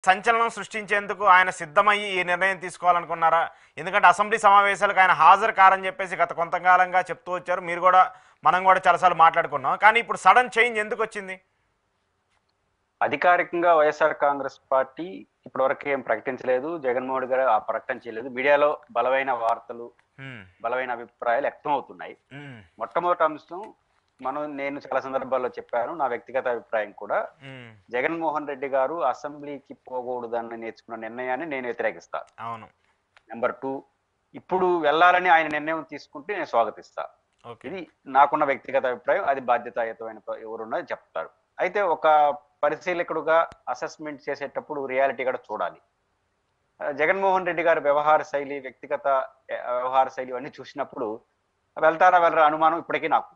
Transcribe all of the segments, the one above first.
సంచలనం సృష్టించేందుకు ఆయన సిద్ధమయ్యి ఈ నిర్ణయం తీసుకోవాలనుకున్నారా? ఎందుకంటే అసెంబ్లీ సమావేశాలకు ఆయన హాజరు కారని చెప్పేసి గత కొంతకాలంగా చెప్తూ వచ్చారు. మీరు కూడా మనం కూడా చాలాసార్లు మాట్లాడుకున్నాం. కానీ ఇప్పుడు సడన్ చేంజ్ ఎందుకు వచ్చింది? అధికారికంగా వైఎస్ఆర్ కాంగ్రెస్ పార్టీ ఇప్పటివరకు ఏం ప్రకటించలేదు. జగన్మోహన్ రెడ్డి గారు ఆ ప్రకటన చేయలేదు. మీడియాలో బలమైన వార్తలు, బలమైన అభిప్రాయాలు వ్యక్తం అవుతున్నాయి. మొట్టమొదటి అంశం నేను చాలా సందర్భాల్లో చెప్పాను, నా వ్యక్తిగత అభిప్రాయం కూడా, జగన్మోహన్ రెడ్డి గారు అసెంబ్లీకి పోకూడదని నేర్చుకున్న నిర్ణయాన్ని నేను వ్యతిరేకిస్తా. అవును. నెంబర్ 2, ఇప్పుడు వెళ్ళాలని ఆయన నిర్ణయం తీసుకుంటే నేను స్వాగతిస్తా. ఇది నాకున్న వ్యక్తిగత అభిప్రాయం. అది బాధ్యతాయుతమైన ఎవరున్నా చెప్తారు. అయితే ఒక పరిశీలకుడుగా అసెస్మెంట్ చేసేటప్పుడు రియాలిటీ కూడా చూడాలి. జగన్మోహన్ రెడ్డి గారి వ్యవహార శైలి, వ్యక్తిగత వ్యవహార శైలి అన్ని చూసినప్పుడు వెళ్తారా వెళ్ళరా అనుమానం ఇప్పటికీ నాకు,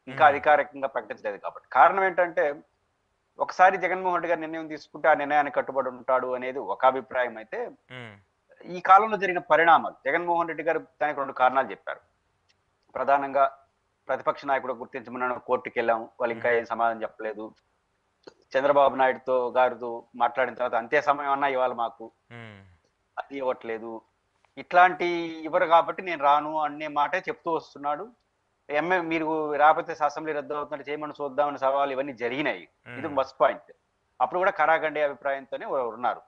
ఇంకా అధికారికంగా ప్రకటించలేదు కాబట్టి. కారణం ఏంటంటే, ఒకసారి జగన్మోహన్ రెడ్డి గారు నిర్ణయం తీసుకుంటే ఆ నిర్ణయానికి కట్టుబడి ఉంటాడు అనేది ఒక అభిప్రాయం అయితే, ఈ కాలంలో జరిగిన పరిణామాలు, జగన్మోహన్ రెడ్డి గారు దానికి 2 కారణాలు చెప్పారు. ప్రధానంగా ప్రతిపక్ష నాయకుడు గుర్తించమని కోర్టుకి వెళ్ళాము, వాళ్ళు ఇంకా ఏం సమాధానం చెప్పలేదు. చంద్రబాబు నాయుడుతో గారితో మాట్లాడిన తర్వాత అంతే సమయం అన్నా ఇవాళ మాకు అది ఇవ్వట్లేదు, ఇట్లాంటి ఇవ్వరు కాబట్టి నేను రాను అనే మాటే చెప్తూ వస్తున్నాడు. మీరు రాకపోతే అసెంబ్లీ రద్దు అవుతుంటే చేయమని చూద్దామని సవాలు ఇవన్నీ జరిగినాయి. ఇది ఫస్ట్ పాయింట్. అప్పుడు కూడా కరాఖండి అభిప్రాయంతోనే ఉన్నారు.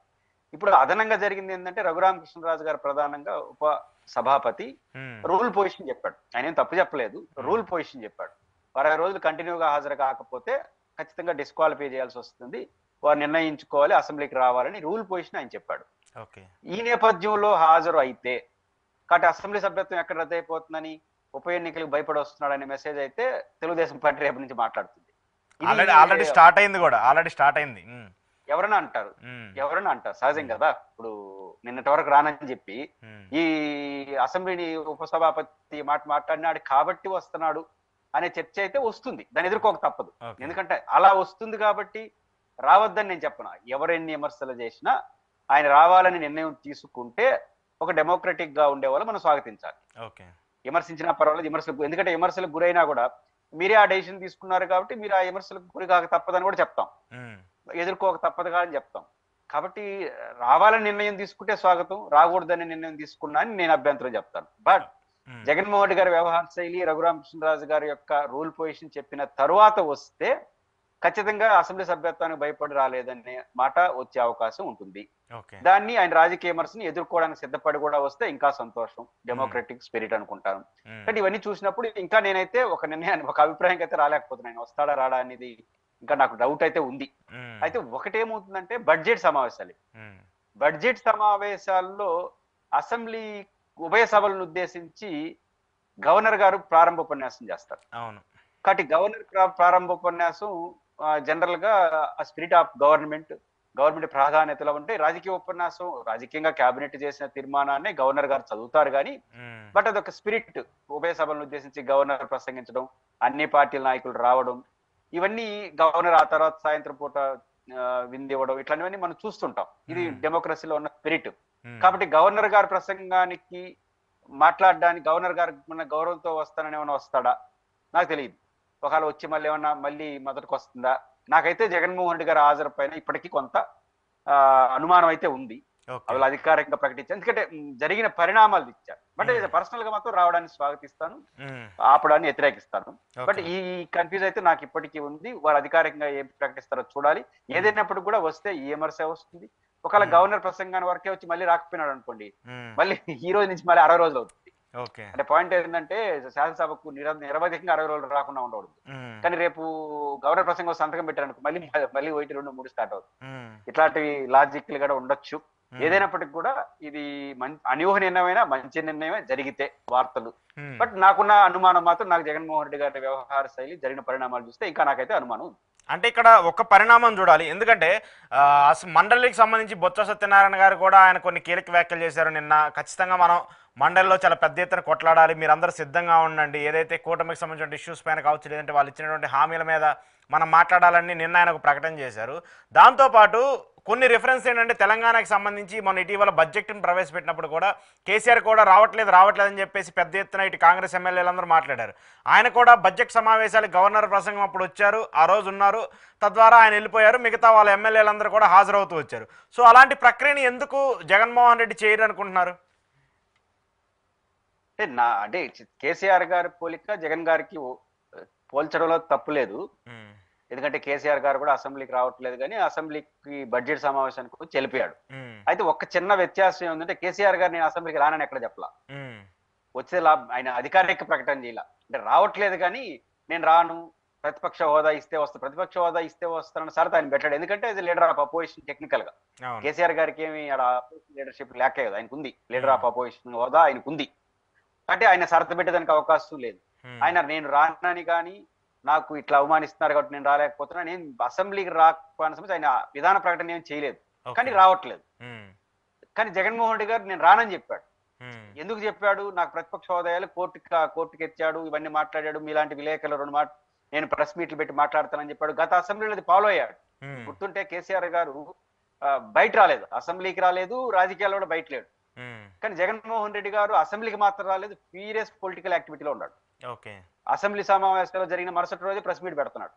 ఇప్పుడు అదనంగా జరిగింది ఏంటంటే, రఘురామకృష్ణరాజు గారు ప్రధానంగా ఉప సభాపతి రూల్ పొజిషన్ చెప్పాడు. ఆయన ఏం తప్పు చెప్పలేదు, రూల్ పొజిషన్ చెప్పాడు. 60 రోజులు కంటిన్యూగా హాజరు కాకపోతే ఖచ్చితంగా డిస్క్వాలిఫై చేయాల్సి వస్తుంది, వారు నిర్ణయించుకోవాలి, అసెంబ్లీకి రావాలని రూల్ పొజిషన్ ఆయన చెప్పాడు. ఈ నేపథ్యంలో హాజరు అయితే కాబట్టి అసెంబ్లీ సభ్యత్వం ఎక్కడ రద్దయిపోతుందని, ఉప ఎన్నికలకు భయపడి వస్తున్నాడు అనే మెసేజ్ అయితే తెలుగుదేశం పార్టీ రేపు నుంచి మాట్లాడుతుంది. ఆల్రెడీ స్టార్ట్ అయింది. ఎవరైనా అంటారు సహజం కదా. ఇప్పుడు నిన్నటి వరకు రానని చెప్పి ఈ అసెంబ్లీని ఉపసభాపతి మాట్లాడినాడు కాబట్టి వస్తున్నాడు అనే చర్చ అయితే వస్తుంది, దాన్ని ఎదుర్కోక తప్పదు. ఎందుకంటే అలా వస్తుంది కాబట్టి రావద్దని నేను చెప్పను. ఎవరెన్ని విమర్శలు చేసినా ఆయన రావాలని నిర్ణయం తీసుకుంటే ఒక డెమోక్రటిక్ గా ఉండే వాళ్ళు మనం స్వాగతించాలి. విమర్శించినా పర్వాలేదు, ఎందుకంటే విమర్శలకు గురైనా కూడా మీరే ఆ డెసిషన్ తీసుకున్నారు కాబట్టి మీరు ఆ విమర్శలకు గురి కాక తప్పదని కూడా చెప్తాం, ఎదుర్కోక తప్పదుగా అని చెప్తాం. కాబట్టి రావాలని నిర్ణయం తీసుకుంటే స్వాగతం, రాకూడదని నిర్ణయం తీసుకున్నా అని నేను అభ్యంతరం చెప్తాను. బట్ జగన్మోహన్ రెడ్డి గారి వ్యవహార శైలి, రఘురామకృష్ణరాజు గారి యొక్క రూల్ పొజిషన్ చెప్పిన తరువాత వస్తే ఖచ్చితంగా అసెంబ్లీ సభ్యత్వానికి భయపడి రాలేదనే మాట వచ్చే అవకాశం ఉంటుంది. దాన్ని ఆయన రాజకీయ విమర్శని ఎదుర్కోవడానికి సిద్ధపడి కూడా వస్తే ఇంకా సంతోషం, డెమోక్రటిక్ స్పిరిట్ అనుకుంటాను. కానీ ఇవన్నీ చూసినప్పుడు ఇంకా నేనైతే ఒక నిర్ణయాన్ని, ఒక అభిప్రాయం అయితే రాలేకపోతున్నాను. వస్తాడా రాడా అనేది ఇంకా నాకు డౌట్ అయితే ఉంది. అయితే ఒకటేమవుతుందంటే, బడ్జెట్ సమావేశాల్లో అసెంబ్లీ ఉభయ సభలను ఉద్దేశించి గవర్నర్ గారు ప్రారంభ ఉపన్యాసం చేస్తారు. కాబట్టి గవర్నర్ ప్రారంభ ఉపన్యాసం జనరల్ గా స్పిరిట్ ఆఫ్ గవర్నమెంట్ ప్రాధాన్యతలో ఉంటే, రాజకీయ ఉపన్యాసం రాజకీయంగా కేబినెట్ చేసిన తీర్మానాన్ని గవర్నర్ గారు చదువుతారు కానీ, బట్ అదొక స్పిరిట్, ఉభయ సభలను ఉద్దేశించి గవర్నర్ ప్రసంగించడం, అన్ని పార్టీల నాయకులు రావడం, ఇవన్నీ గవర్నర్ ఆ తర్వాత సాయంత్రం పూట విందివ్వడం, ఇట్లాంటివన్నీ మనం చూస్తుంటాం. ఇది డెమోక్రసీలో ఉన్న స్పిరిట్. కాబట్టి గవర్నర్ గారి ప్రసంగానికి మాట్లాడడానికి గవర్నర్ గారు మన గౌరవంతో వస్తానని ఏమైనా వస్తాడా నాకు తెలియదు. ఒకవేళ వచ్చి మళ్ళీ మొదటికి వస్తుందా? నాకైతే జగన్మోహన్ రెడ్డి గారి హాజరు పైన ఇప్పటికీ కొంత అనుమానం అయితే ఉంది. వాళ్ళు అధికారికంగా ప్రకటించారు, ఎందుకంటే జరిగిన పరిణామాలు ఇచ్చారు. బట్ పర్సనల్ గా మాత్రం రావడానికి స్వాగతిస్తాను, ఆపడాన్ని వ్యతిరేకిస్తాను. బట్ ఈ కన్ఫ్యూజ్ అయితే నాకు ఇప్పటికీ ఉంది. వారు అధికారికంగా ఏం ప్రకటిస్తారో చూడాలి. ఏదైనప్పటికీ కూడా వస్తే ఈ విమర్శ వస్తుంది. ఒకవేళ గవర్నర్ ప్రసంగాన్ని వరకే వచ్చి మళ్ళీ రాకపోయినాడు అనుకోండి, మళ్ళీ ఈ రోజు నుంచి మళ్ళీ 60 రోజులు అవుతుంది. అంటే పాయింట్ ఏంటంటే, శాసనసభకు నిరవధికంగా 60 రోజులు రాకుండా ఉండకూడదు. కానీ రేపు గవర్నర్ ప్రసంగం సంతకం పెట్టారనుకో, మళ్ళీ 1, 2, 3 స్టార్ట్ అవుతుంది. ఇట్లాంటివి లాజిక్లు కూడా ఉండొచ్చు. ఏదైనప్పటికీ కూడా ఇది అనూహ్య నిర్ణయమైనా మంచి నిర్ణయమే జరిగితే వార్తలు. బట్ నాకున్న అనుమానం మాత్రం, నాకు జగన్మోహన్ రెడ్డి గారి వ్యవహార శైలి, జరిగిన పరిణామాలు చూస్తే ఇంకా నాకైతే అనుమానం ఉంది. అంటే ఇక్కడ ఒక పరిణామం చూడాలి. ఎందుకంటే మండలికి సంబంధించి బొత్స సత్యనారాయణ గారు కూడా ఆయన కొన్ని కీలక వ్యాఖ్యలు చేశారు నిన్న. ఖచ్చితంగా మనం మండలిలో చాలా పెద్ద ఎత్తున కొట్లాడాలి, మీరందరూ సిద్ధంగా ఉండండి, ఏదైతే కూటమికి సంబంధించిన ఇష్యూస్ పైన కావచ్చు, లేదంటే వాళ్ళు ఇచ్చినటువంటి హామీల మీద మనం మాట్లాడాలని నిన్న ఆయన ఒక ప్రకటన చేశారు. దాంతోపాటు కొన్ని రిఫరెన్స్ ఏంటంటే తెలంగాణకి సంబంధించి మొన్న ఇటీవల బడ్జెట్ని ప్రవేశపెట్టినప్పుడు కూడా కేసీఆర్ కూడా రావట్లేదని చెప్పేసి పెద్ద ఎత్తున ఇటు కాంగ్రెస్ ఎమ్మెల్యేలందరూ మాట్లాడారు. ఆయన కూడా బడ్జెట్ సమావేశాలకు గవర్నర్ ప్రసంగం అప్పుడు వచ్చారు, ఆ రోజు ఉన్నారు, తద్వారా ఆయన వెళ్ళిపోయారు, మిగతా వాళ్ళ ఎమ్మెల్యేలందరూ కూడా హాజరవుతూ వచ్చారు. సో అలాంటి ప్రక్రియని ఎందుకు జగన్మోహన్ రెడ్డి చేయరు అనుకుంటున్నారు? అంటే కేసీఆర్ గారి పోలిక జగన్ గారికి పోల్చడంలో తప్పు లేదు. ఎందుకంటే కేసీఆర్ గారు కూడా అసెంబ్లీకి రావట్లేదు, కానీ అసెంబ్లీకి బడ్జెట్ సమావేశానికి వచ్చి వెళ్ళిపోయాడు. అయితే ఒక్క చిన్న వ్యత్యాసం ఏంటంటే కేసీఆర్ గారు నేను అసెంబ్లీకి రానని ఎక్కడ చెప్పలా, వచ్చే ఆయన అధికారిక ప్రకటన చేయాల. అంటే రావట్లేదు కానీ నేను రాను, ప్రతిపక్ష హోదా ఇస్తే వస్తా, ప్రతిపక్ష హోదా ఇస్తే వస్తానని సరే ఆయన పెట్టాడు. ఎందుకంటే ఇది లీడర్ ఆఫ్ అపోజిషన్ టెక్నికల్ గా. కేసీఆర్ గారికి ఏమి లీడర్షిప్ లేక కదా, ఆయనకు ఉంది లీడర్ ఆఫ్ అపోజిషన్ హోదా, ఆయనకు ఉంది. అంటే ఆయన సరత పెట్టేదానికి అవకాశం లేదు. ఆయన నేను రానని కానీ నాకు ఇట్లా అవమానిస్తున్నారు కాబట్టి నేను రాలేకపోతున్నా, నేను అసెంబ్లీకి రాకపోయిన సమస్య ఆయన విధాన ప్రకటన ఏం చేయలేదు, కానీ రావట్లేదు. కానీ జగన్మోహన్ రెడ్డి గారు నేను రానని చెప్పాడు. ఎందుకు చెప్పాడు? నాకు ప్రతిపక్ష హోదాయాలు కోర్టుకి ఎత్తాడు, ఇవన్నీ మాట్లాడాడు, మీలాంటి విలేకరులు నేను ప్రెస్ మీట్లు పెట్టి మాట్లాడతానని చెప్పాడు. గత అసెంబ్లీలో అది ఫాలో అయ్యాడు. గుర్తుంటే కేసీఆర్ గారు బయట రాలేదు, అసెంబ్లీకి రాలేదు, రాజకీయాల్లో కూడా బయట లేడు. కానీ జగన్మోహన్ రెడ్డి గారు అసెంబ్లీకి మాత్రం రాలేదు, సీరియస్ పొలిటికల్ యాక్టివిటీలో ఉన్నాడు. అసెంబ్లీ సమావేశాలు జరిగిన మరుసటి రోజే ప్రెస్ మీట్ పెడుతున్నాడు.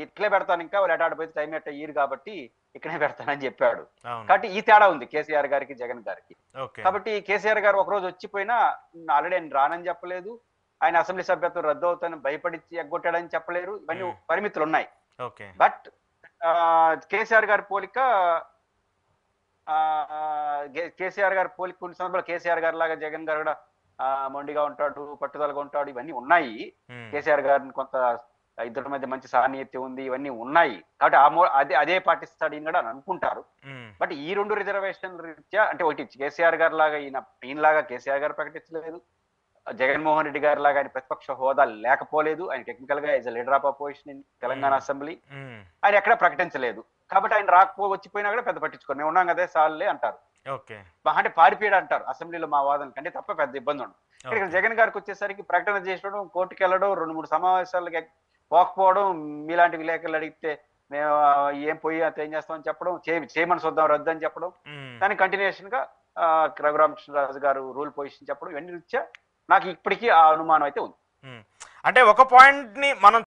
ఇట్లే పెడతాను, ఇంకా వాళ్ళు ఎటాడిపోతే టైం ఎట్ట ఇయ్యరు కాబట్టి ఇక్కడే పెడతానని చెప్పాడు. కాబట్టి ఈ తేడా ఉంది కేసీఆర్ గారికి జగన్ గారికి. కాబట్టి కేసీఆర్ గారు ఒకరోజు వచ్చిపోయినా ఆల్రెడీ ఆయన రానని చెప్పలేదు, ఆయన అసెంబ్లీ సభ్యత్వం రద్దు అవుతానని భయపడి ఎగ్గొట్టాడని చెప్పలేరు, ఇవన్నీ పరిమితులు ఉన్నాయి. బట్ కేసీఆర్ గారి పోలిక కొన్ని సందర్భాలు కేసీఆర్ గారి లాగా జగన్ గారు కూడా మొండిగా ఉంటాడు, పట్టుదలగా ఉంటాడు, ఇవన్నీ ఉన్నాయి. కేసీఆర్ గారిని కొంత ఇద్దరి మధ్య మంచి సాన్నిహిత్యం ఉంది, ఇవన్నీ ఉన్నాయి. కాబట్టి అదే పాటిస్తాడు ఈయన కూడా అని అనుకుంటారు. బట్ ఈ రెండు రిజర్వేషన్ రీత్యా అంటే ఒకటి కేసీఆర్ గారి లాగా ఈయనలాగా కేసీఆర్ గారు ప్రకటించలేదు, జగన్మోహన్ రెడ్డి గారి లాగా ఆయన ప్రతిపక్ష హోదా లేకపోలేదు, ఆయన టెక్నికల్ గా as leader of opposition in Telangana assembly ఆయన ఎక్కడ ప్రకటించలేదు. కాబట్టి ఆయన వచ్చిపోయినా కూడా పెద్ద పట్టించుకోరు, మేము ఉన్నాం కదా సార్లే అంటారు, అంటే పారిపోయాడు అంటారు అసెంబ్లీలో మా వాదన కంటే తప్ప పెద్ద ఇబ్బంది ఉండదు. ఇక్కడ జగన్ గారికి వచ్చేసరికి ప్రకటన చేసడం, కోర్టుకి వెళ్ళడం, 2-3 సమావేశాలకి పోకపోవడం, మీలాంటి విలేకరులు అడిగితే మేము ఏం పోయి అంత ఏం చేస్తామని చెప్పడం, చేయమని చూద్దాం రద్దు అని చెప్పడం, దాని కంటిన్యూషన్ గా రఘురామకృష్ణరాజు గారు రూల్ పొజిషన్ చెప్పడం, ఇవన్నీ రీత్యా నాకు ఇప్పటికీ ఆ అనుమానం అయితే ఉంది. అంటే ఒక పాయింట్ ని మనం